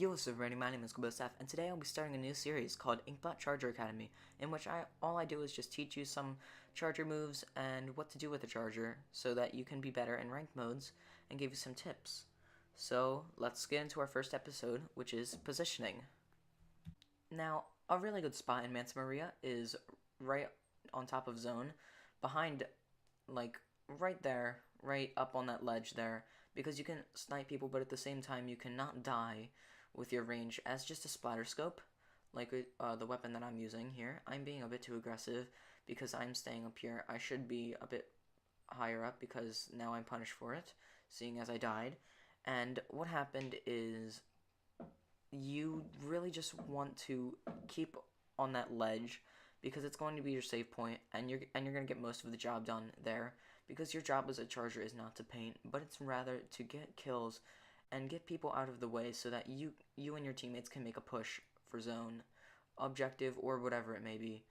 Yo, what's up, everybody? My name is Kubosaf, and today I'll be starting a new series called Inkblot Charger Academy, in which all I do is just teach you some charger moves and what to do with a charger, so that you can be better in ranked modes, and give you some tips. So, let's get into our first episode, which is positioning. Now, a really good spot in Mansa Maria is right on top of zone, behind, like, right there, right up on that ledge there, because you can snipe people, but at the same time you cannot die with your range as just a splatter scope, like the weapon that I'm using here. I'm being a bit too aggressive because I'm staying up here. I should be a bit higher up because now I'm punished for it, seeing as I died. And what happened is you really just want to keep on that ledge because it's going to be your save point, and you're going to get most of the job done there, because your job as a charger is not to paint, but it's rather to get kills and get people out of the way so that you and your teammates can make a push for zone, objective, or whatever it may be.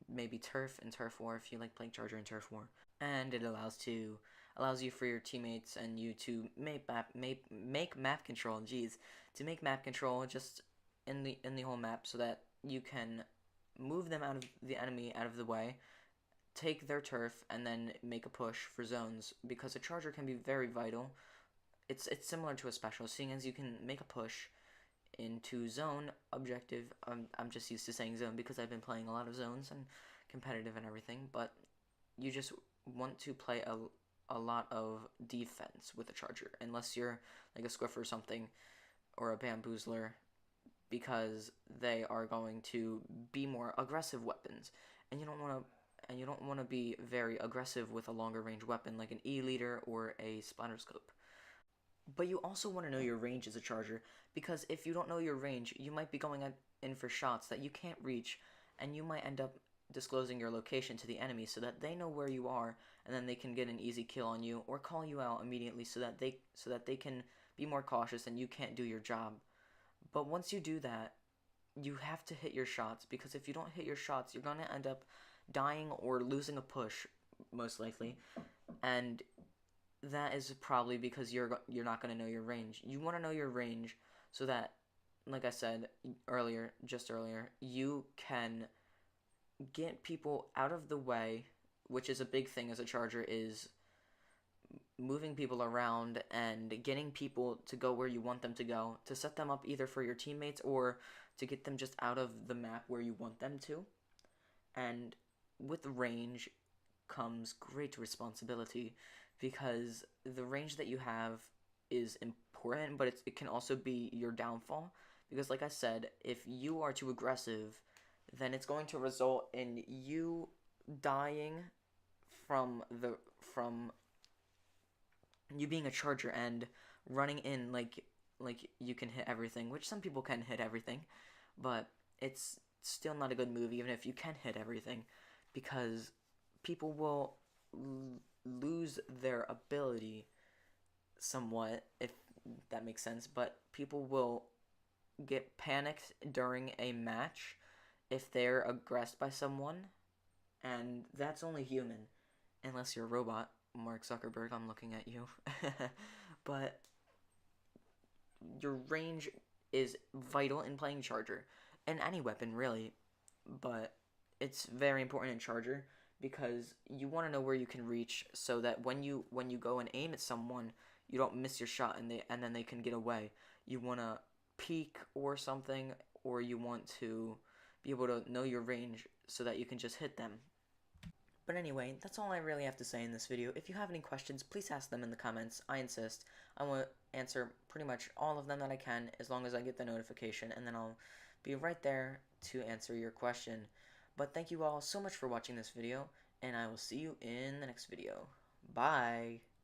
Maybe turf and turf war if you like playing charger and turf war. And it allows you for your teammates and you to make map control, to make map control just in the whole map, so that you can move them out of the enemy out of the way, take their turf, and then make a push for zones, because a charger can be very vital. It's similar to a special, seeing as you can make a push into zone, objective. I'm just used to saying zone because I've been playing a lot of zones and competitive and everything, but you just want to play a lot of defense with a charger, unless you're like a squiffer or something, or a bamboozler, because they are going to be more aggressive weapons, and you don't want to be very aggressive with a longer range weapon like an E-leader or a splatter scope. But you also want to know your range as a charger, because if you don't know your range, you might be going in for shots that you can't reach, and you might end up disclosing your location to the enemy so that they know where you are, and then they can get an easy kill on you or call you out immediately so that they can be more cautious and you can't do your job. But once you do that, you have to hit your shots, because if you don't hit your shots, you're going to end up dying or losing a push, most likely, and that is probably because you're not going to know your range. You want to know your range so that, like I said just earlier, you can get people out of the way, which is a big thing as a charger, is moving people around and getting people to go where you want them to go, to set them up either for your teammates or to get them just out of the map where you want them to. And with range comes great responsibility, because the range that you have is important, but it can also be your downfall, because like I said, if you are too aggressive, then it's going to result in you dying from you being a charger and running in like you can hit everything, which some people can hit everything, but it's still not a good move even if you can hit everything, because people will lose their ability somewhat, if that makes sense, but people will get panicked during a match if they're aggressed by someone, and that's only human, unless you're a robot. Mark Zuckerberg, I'm looking at you. But your range is vital in playing charger, and any weapon really, but it's very important in charger because you want to know where you can reach, so that when you go and aim at someone, you don't miss your shot and then they can get away. You want to peek or something, or you want to be able to know your range so that you can just hit them. But anyway, that's all I really have to say in this video. If you have any questions, please ask them in the comments. I insist. I will answer pretty much all of them that I can, as long as I get the notification, and then I'll be right there to answer your question. But thank you all so much for watching this video, and I will see you in the next video. Bye!